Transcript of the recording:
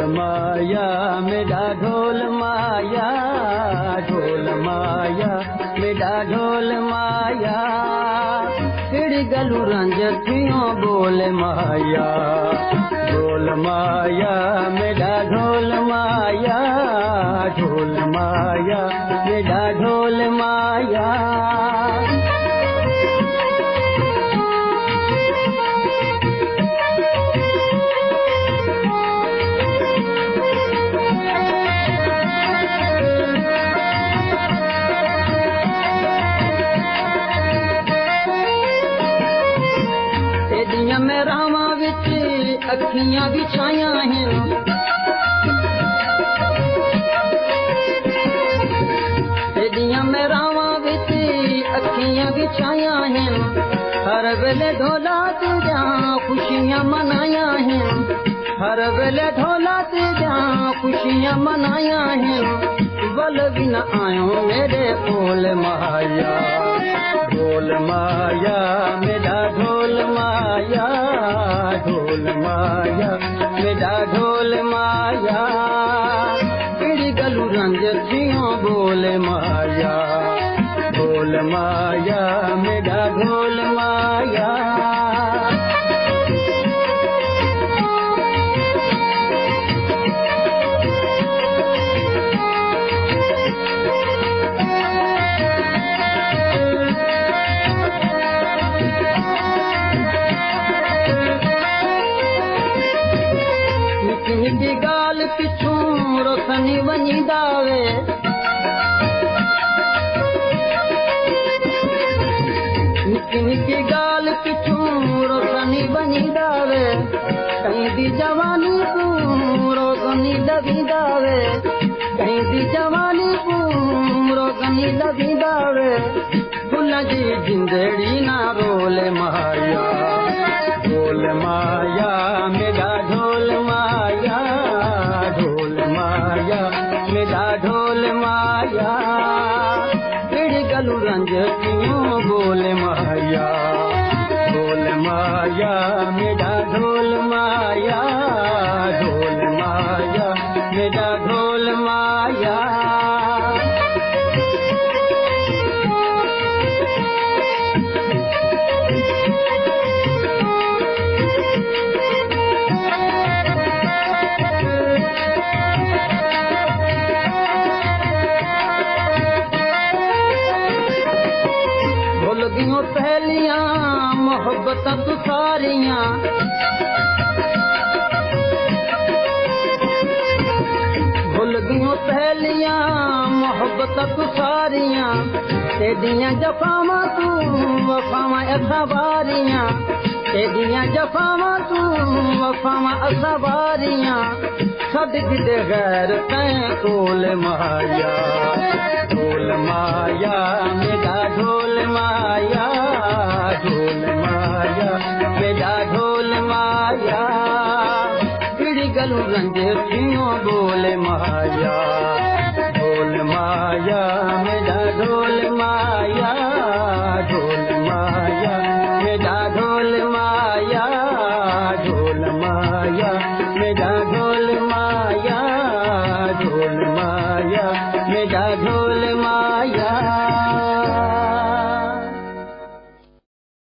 माया मेरा ढोल माया, ढोल माया मेरा ढोल माया, चिड़ी गलू रंज थियो बोल माया, ढोल माया मेरा ढोल माया, ढोल माया मेरा ढोल माया। मैं रामा विच अखियां बिछाया हैं, तेरियां मैं रामा विच अखियां बिछाया हैं, हर वेले ढोला तेजा खुशियां मनाया हैं, हर वेले ढोला तेजा खुशियां मनाया हैं, बल भी न आयो मेरे कोल माया, ढोल माया मेरा ढोल माया, ढोल माया मेरा ढोल माया, चिड़ी गलू रंज थियो बोल माया, ढोल माया मेरा ढोल माया। निकी गाल पिछू रोशनी वनी दावे, निकी गाल पिछू रोशनी वनी दावे, कहीं दी जवानी तू रोशनी लगी दावे, कहीं दी जवानी तू रोशनी लगी दावे, फुल जी जिंदड़ी ना रोल माया, ढोल माया मेरा ढोल माया, ढोल माया मेरा ढोल माया, चिड़ी गलू रंज क्यों बोल माया, ढोल माया मेरा ढोल माया, ढोल माया मेरा ढोल माया। भुल पहलियां मोहब्बत तू सारियां, भुल गयो पहलियां मोहब्बत तू सारियां, तेरियां जफावां तू वफावां अखबारियां, तेरियां जफावां तू वफावां अखबारियां, छड़ दे गैर तैं कोल माया, ढोल माया मेरा ढोल माया, ढोल माया मेरा ढोल माया, चिड़ी गलू रंज थियो बोल माया, ढोल माया मेरा ढोल माया, ढोल माया मेरा ढोल माया, ढोल माया मेरा ढोल माया, ढोल माया मेरा ढोल माया।